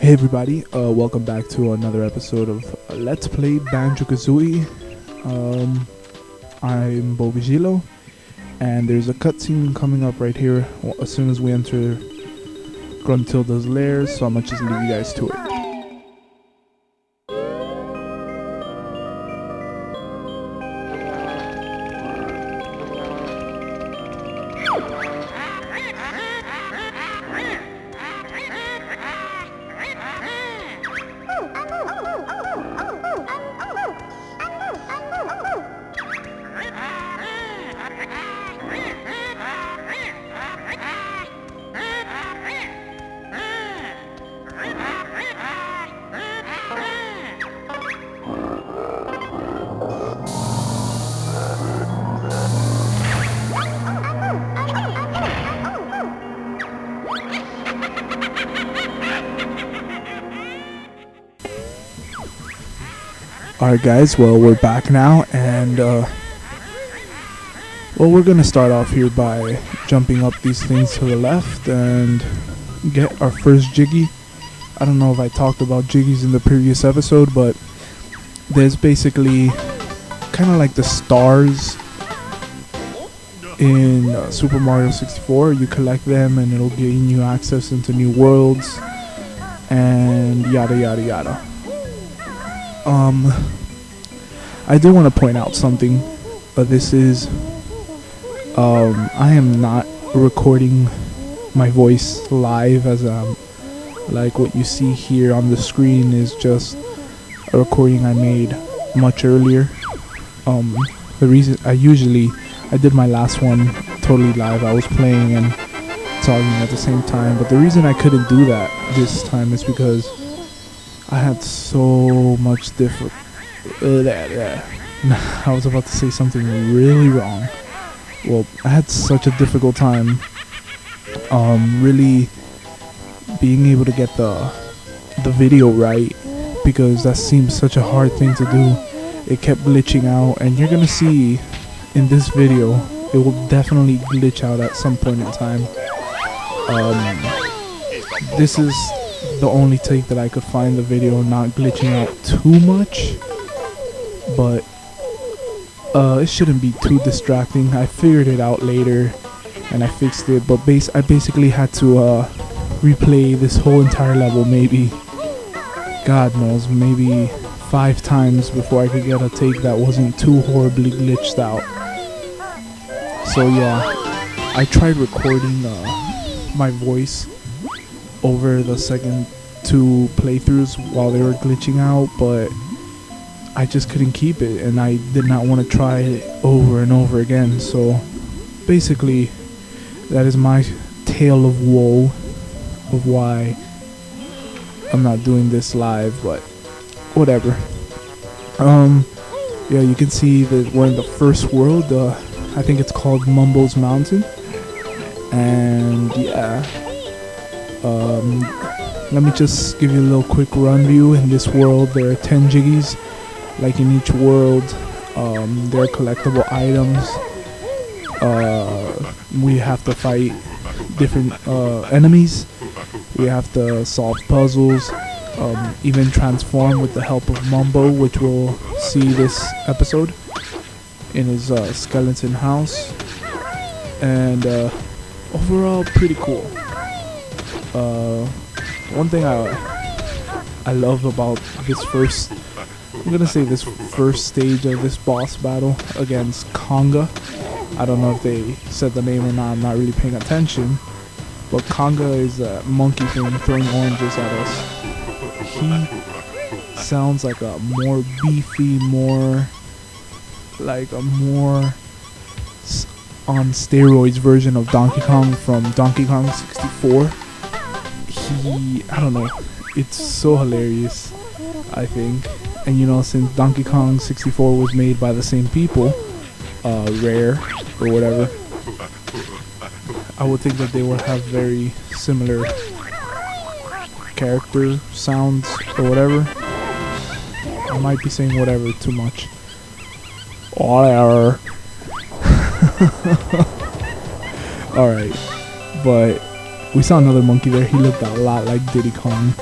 Hey everybody, welcome back to another episode of Let's Play Banjo Kazooie. I'm Bobigilo, and there's a cutscene coming up right here as soon as we enter Gruntilda's lair, so I'm gonna just leave you guys to it. Alright guys, well we're back now, and we're gonna start off here by jumping up these things to the left and get our first Jiggy. I don't know if I talked about Jiggies in the previous episode, but there's basically kind of like the stars in Super Mario 64. You collect them and it'll gain you access into new worlds and yada yada yada. I do want to point out something, but this is, I am not recording my voice live, as like what you see here on the screen is just a recording I made much earlier. The reason I did my last one totally live. I was playing and talking at the same time, but the reason I couldn't do that this time is because I had so much I was about to say something really wrong. Well, I had such a difficult time really being able to get the video right, because that seems such a hard thing to do. It kept glitching out, and you're gonna see in this video it will definitely glitch out at some point in time. This is the only take that I could find the video not glitching out too much, but it shouldn't be too distracting. I figured it out later and I fixed it, but I basically had to replay this whole entire level maybe, God knows, maybe 5 times before I could get a take that wasn't too horribly glitched out. So yeah, I tried recording my voice over the second 2 playthroughs while they were glitching out, but I just couldn't keep it, and I did not want to try it over and over again. So basically that is my tale of woe of why I'm not doing this live, but whatever. Yeah, you can see that we're in the first world. I think it's called Mumbo's Mountain, and yeah, let me just give you a little quick run view. In this world there are 10 Jiggies. Like in each world, there are collectible items. We have to fight different enemies. We have to solve puzzles, even transform with the help of Mumbo, which we'll see this episode in his skeleton house. And overall, pretty cool. One thing I love about this first stage of this boss battle against Conga. I don't know if they said the name or not, I'm not really paying attention, but Conga is a monkey thing throwing oranges at us. He sounds like a more beefy, more on steroids version of Donkey Kong from Donkey Kong 64. I don't know, it's so hilarious, I think. And you know, since Donkey Kong 64 was made by the same people, Rare or whatever, I would think that they would have very similar character sounds or whatever. I might be saying whatever too much. Whatever. Alright, but we saw another monkey there. He looked a lot like Diddy Kong.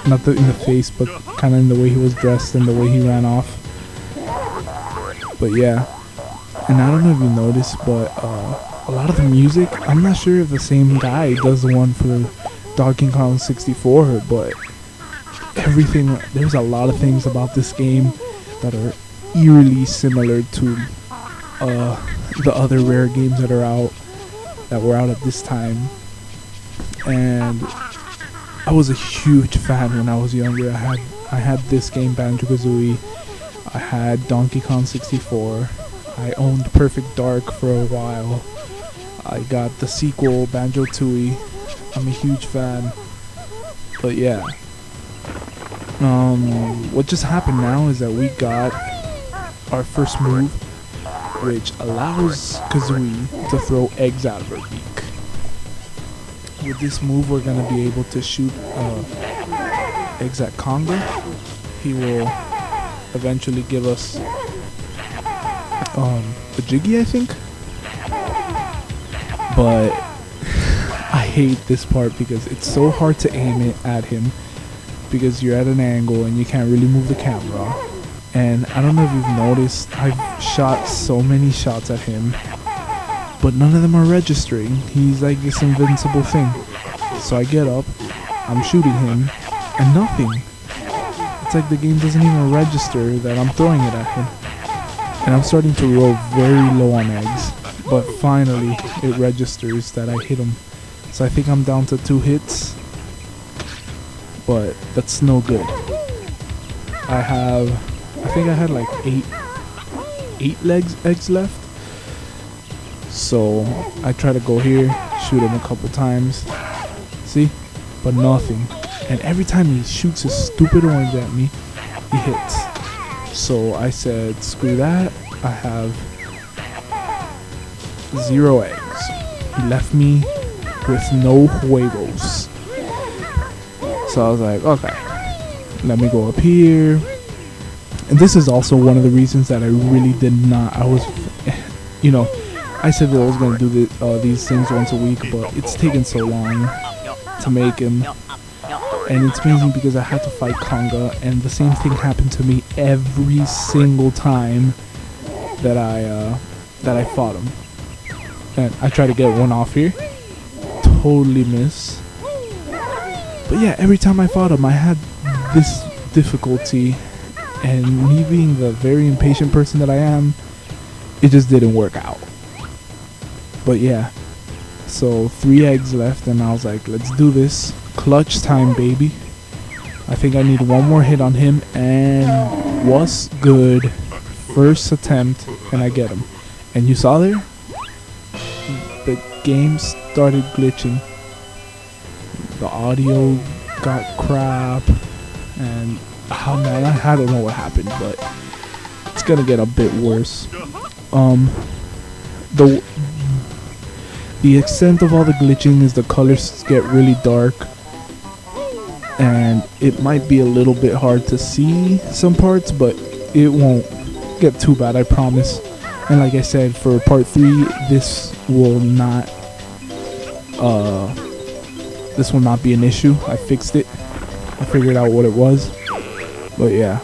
not in the face, but kind of in the way he was dressed and the way he ran off. But yeah, and I don't know if you noticed, but a lot of the music, I'm not sure if the same guy does the one for Donkey Kong 64, but everything, there's a lot of things about this game that are eerily similar to the other rare games that were out at this time. And I was a huge fan when I was younger. I had this game, Banjo Kazooie. I had Donkey Kong 64. I owned Perfect Dark for a while. I got the sequel, Banjo Tooie. I'm a huge fan. But yeah. What just happened now is that we got our first move, which allows Kazooie to throw eggs out of her beak. With this move, we're gonna be able to shoot eggs at Conga. He will eventually give us a Jiggy, I think. But I hate this part because it's so hard to aim it at him because you're at an angle and you can't really move the camera. And I don't know if you've noticed, I've shot so many shots at him, but none of them are registering. He's like this invincible thing. So I get up, I'm shooting him, and nothing. It's like the game doesn't even register that I'm throwing it at him. And I'm starting to roll very low on eggs, but finally it registers that I hit him. So I think I'm down to 2 hits, but that's no good. I think I had like 8 eggs left. So I try to go here, shoot him a couple times, see, but nothing. And every time he shoots his stupid orange at me, he hits. So I said, screw that, I have 0 eggs. He left me with no Huevos. So I was like, okay, let me go up here. And this is also one of the reasons that I really did not, you know, I said that I was going to do these things once a week, but it's taken so long to make him. And it's amazing because I had to fight Conga, and the same thing happened to me every single time that I fought him. And I tried to get one off here, totally miss. But yeah, every time I fought him, I had this difficulty, and me being the very impatient person that I am, it just didn't work out. But yeah, so 3 eggs left, and I was like, let's do this. Clutch time, baby. I think I need one more hit on him, and what's good? First attempt, and I get him. And you saw there? The game started glitching. The audio got crap, and man, I don't know what happened, but it's gonna get a bit worse. The extent of all the glitching is the colors get really dark, and it might be a little bit hard to see some parts, but it won't get too bad, I promise. And like I said, for part 3, this will not be an issue. I fixed it. I figured out what it was. But yeah,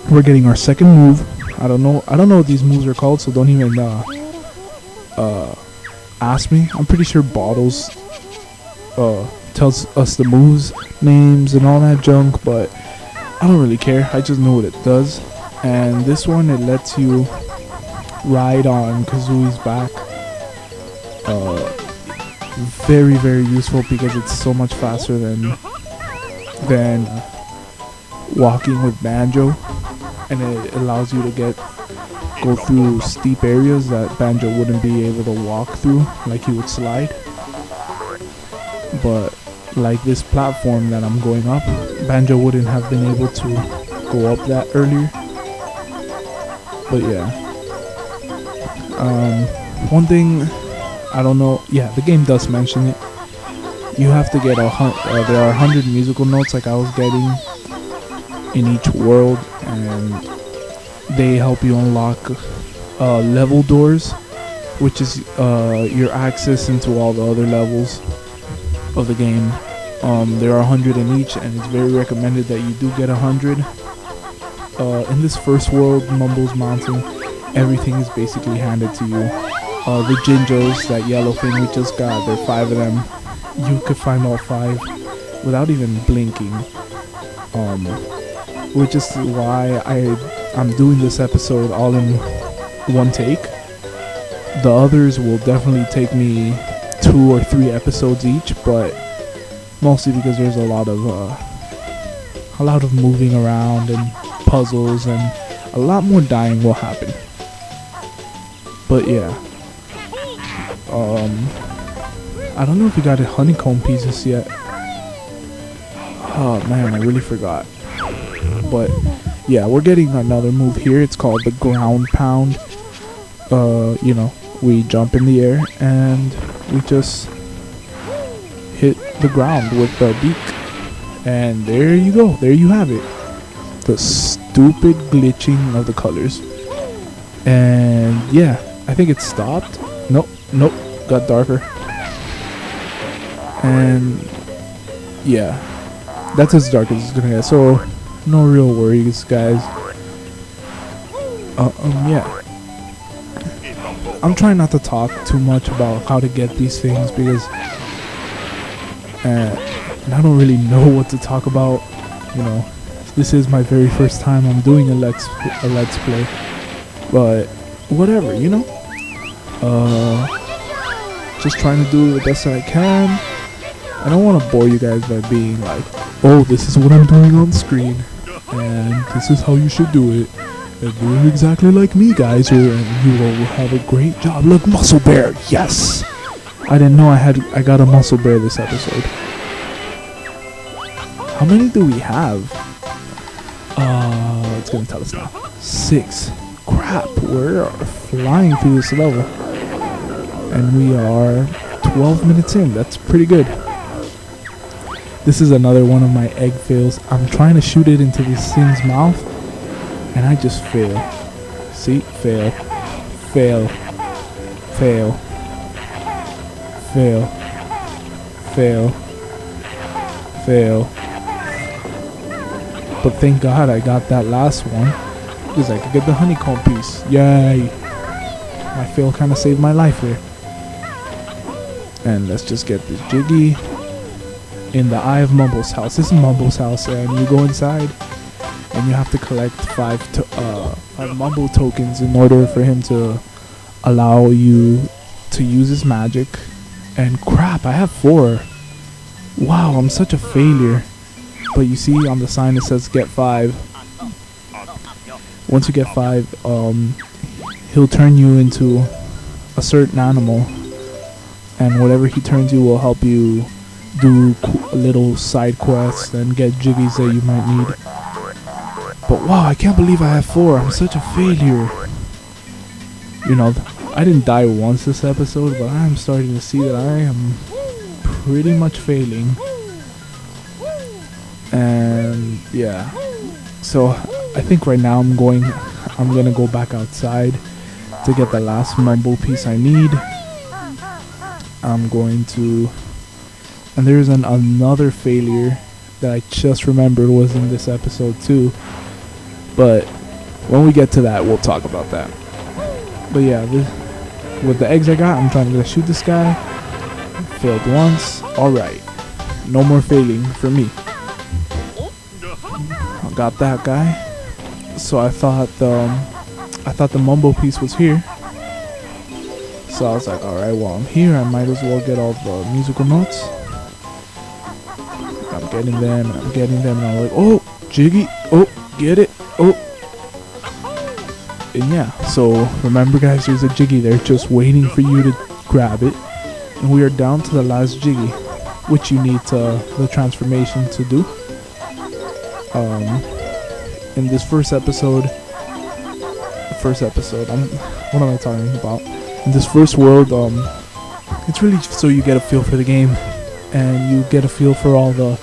we're getting our second move. I don't know what these moves are called, so don't even ask me. I'm pretty sure Bottles tells us the moves names and all that junk, but I don't really care. I just know what it does. And this one, it lets you ride on Kazooie's back. Very, very useful because it's so much faster than walking with Banjo, and it allows you to go through steep areas that Banjo wouldn't be able to walk through, like he would slide. But like this platform that I'm going up, Banjo wouldn't have been able to go up that earlier. But yeah, one thing I don't know, yeah, the game does mention it. You have to get there are 100 musical notes like I was getting in each world, and they help you unlock level doors, which is your access into all the other levels of the game. There are 100 in each, and it's very recommended that you do get 100. In this first world, Mumbo's Mountain, everything is basically handed to you. The Jinjos, that yellow thing we just got, there are 5 of them. You could find all 5 without even blinking. Which is why I'm doing this episode all in one take. The others will definitely take me 2 or 3 episodes each, but mostly because there's a lot of moving around and puzzles, and a lot more dying will happen. But yeah, I don't know if we got honeycomb pieces yet. Oh man, I really forgot. But yeah, we're getting another move here. It's called the ground pound. You know, we jump in the air and we just hit the ground with the beak, and there you go. There you have it. The stupid glitching of the colors. And yeah, I think it stopped. Nope, got darker. And yeah, that's as dark as it's gonna get. So no real worries, guys. Yeah. I'm trying not to talk too much about how to get these things because I don't really know what to talk about. You know, this is my very first time I'm doing a let's play, but whatever, you know. Just trying to do the best that I can. I don't want to bore you guys by being like, oh, this is what I'm doing on screen, and this is how you should do it. And do it exactly like me, guys, and you will have a great job. Look, muscle bear, yes! I didn't know I got a muscle bear this episode. How many do we have? It's gonna tell us now. 6. Crap, we're flying through this level. And we are 12 minutes in. That's pretty good. This is another one of my egg fails. I'm trying to shoot it into this thing's mouth, and I just fail. See? Fail. Fail. Fail. Fail. Fail. Fail. But thank God I got that last one, because I could get the honeycomb piece. Yay! My fail kind of saved my life here. And let's just get this Jiggy in the eye of Mumbo's house. This is Mumbo's house, and you go inside and you have to collect 5 Mumbo tokens in order for him to allow you to use his magic. And crap, I have 4. Wow, I'm such a failure. But you see on the sign it says get 5. Once you get 5, he'll turn you into a certain animal, and whatever he turns you will help you do little side quests and get jiggies that you might need. But wow, I can't believe I have 4. I'm such a failure. You know, I didn't die once this episode, but I'm starting to see that I am pretty much failing. And yeah, so I think right now I'm gonna go back outside to get the last Mumbo piece I need. I'm going to, and there's another failure that I just remembered was in this episode too, but when we get to that we'll talk about that. But yeah, with the eggs I got, I'm trying to shoot this guy. Failed once. Alright, no more failing for me. Got that guy. So I thought the Mumbo piece was here. So I was like, alright, while I'm here, I might as well get all the musical notes. I'm getting them, and I'm getting them, and I'm like, oh, Jiggy, oh, get it, oh. And yeah, so remember guys, there's a Jiggy there just waiting for you to grab it. And we are down to the last Jiggy, which you need the transformation to do. In this first episode, what am I talking about? In this first world, it's really so you get a feel for the game, and you get a feel for all the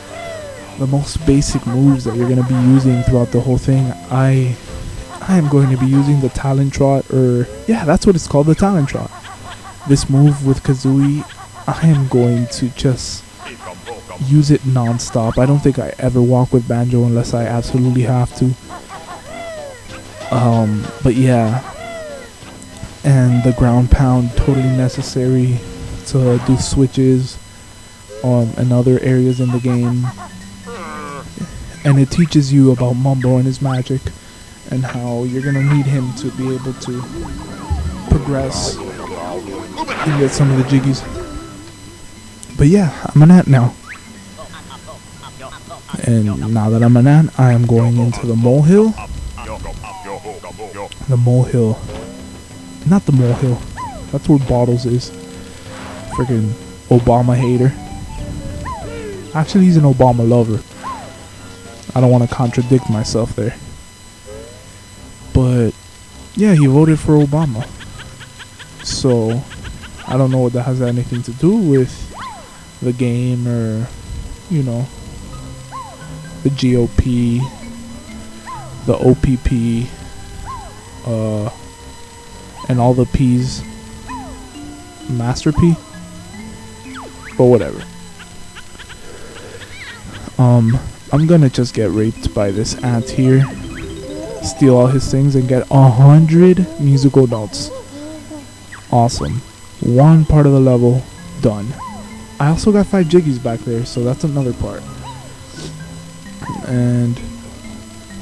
most basic moves that you're going to be using throughout the whole thing. I am going to be using the Talon Trot, or yeah, that's what it's called, the Talon Trot. This move with Kazooie, I am going to just use it non-stop. I don't think I ever walk with Banjo unless I absolutely have to. But yeah, and the ground pound, totally necessary to do switches in other areas in the game. And it teaches you about Mumbo and his magic and how you're gonna need him to be able to progress and get some of the jiggies. But yeah, I'm an ant now. And now that I'm an ant, I am going into the molehill. The molehill. Not the molehill. That's where Bottles is. Freaking Obama hater. Actually, he's an Obama lover. I don't want to contradict myself there. But yeah, he voted for Obama. So I don't know what that has anything to do with the game or, you know, the GOP, the OPP, and all the P's. Master P? But whatever. I'm gonna just get raped by this ant here, steal all his things, and get 100 musical notes. Awesome. One part of the level done. I also got 5 jiggies back there, so that's another part. And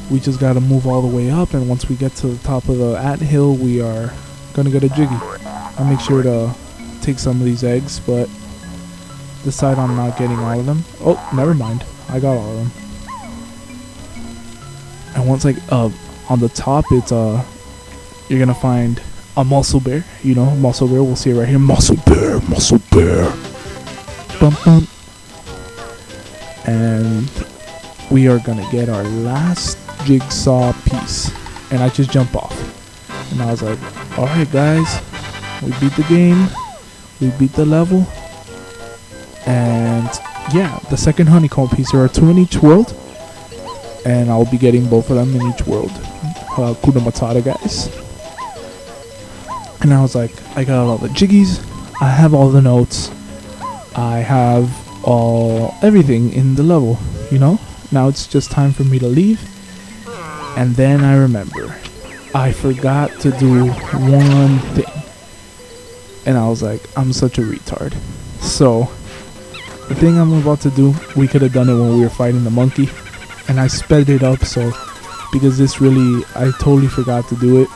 we just gotta move all the way up, and once we get to the top of the ant hill, we are gonna get a jiggy. I'll make sure to take some of these eggs, but decide on not getting all of them. Oh, never mind. I got all of them. And once on the top, it's you're gonna find a muscle bear. You know, muscle bear. We'll see it right here. Muscle bear, muscle bear. Bum bum. And we are gonna get our last jigsaw piece. And I just jump off. And I was like, alright guys, we beat the game. We beat the level. And yeah, the second honeycomb piece. There are 2 in each world. And I'll be getting both of them in each world. Kuna Matata, guys. And I was like, I got all the jiggies. I have all the notes. I have everything in the level, you know? Now it's just time for me to leave. And then I remember, I forgot to do one thing. And I was like, I'm such a retard. So, the thing I'm about to do, we could have done it when we were fighting the monkey. And I sped it up, so because this really, I totally forgot to do it.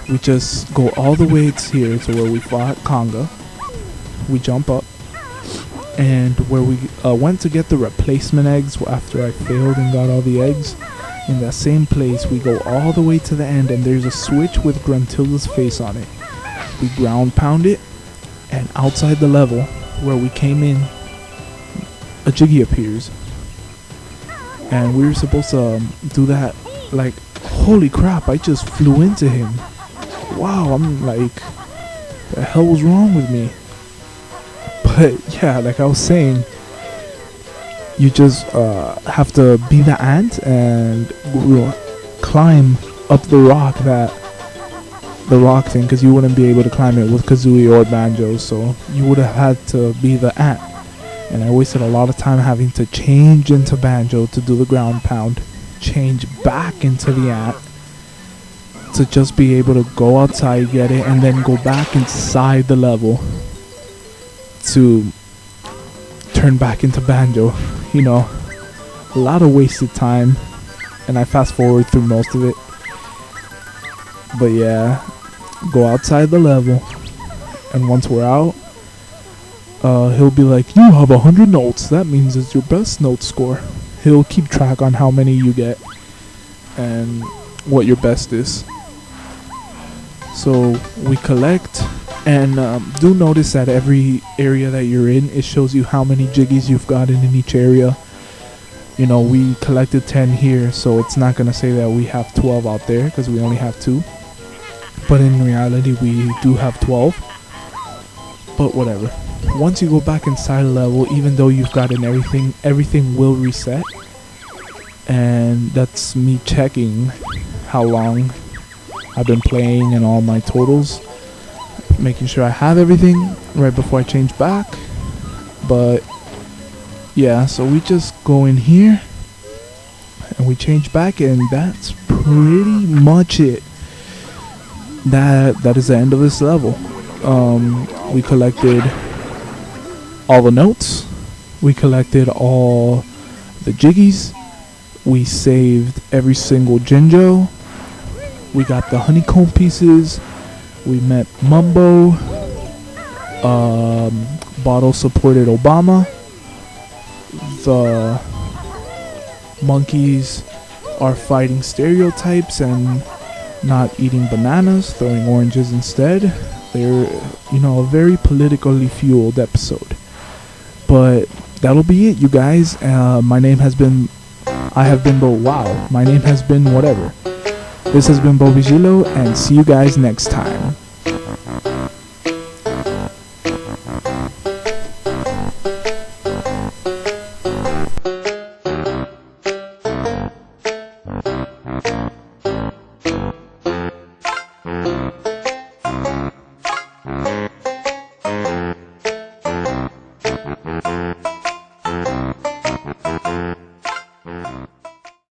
We just go all the way to here to where we fought Conga. We jump up, and where we went to get the replacement eggs after I failed and got all the eggs. In that same place, we go all the way to the end, and there's a switch with Gruntilda's face on it. We ground pound it, and outside the level where we came in, a jiggy appears. And we were supposed to do that. Like, holy crap, I just flew into him. Wow, I'm like, the hell was wrong with me? But yeah, like I was saying, you just have to be the ant and climb up the rock thing, because you wouldn't be able to climb it with Kazooie or Banjo, so you would have had to be the ant. And I wasted a lot of time having to change into Banjo to do the ground pound, change back into the ant to just be able to go outside, get it, and then go back inside the level to turn back into Banjo. You know, a lot of wasted time, and I fast forward through most of it. But yeah, go outside the level, and once we're out, he'll be like, you have 100 notes. That means it's your best note score. He'll keep track on how many you get and what your best is. So we collect, and do notice that every area that you're in, it shows you how many jiggies you've gotten in each area. You know, we collected 10 here, so it's not gonna say that we have 12 out there because we only have 2. But in reality, we do have 12. But whatever. Once you go back inside the level, even though you've gotten everything will reset. And that's me checking how long I've been playing and all my totals, making sure I have everything right before I change back. But yeah, so we just go in here and we change back, and that's pretty much it. That is the end of this level. We collected all the notes, we collected all the jiggies, we saved every single Jinjo, we got the honeycomb pieces, we met Mumbo, Bottle supported Obama, the monkeys are fighting stereotypes and not eating bananas, throwing oranges instead. They're, a very politically fueled episode. But that'll be it, you guys. My name has been whatever. This has been Bobigilo, and see you guys next time.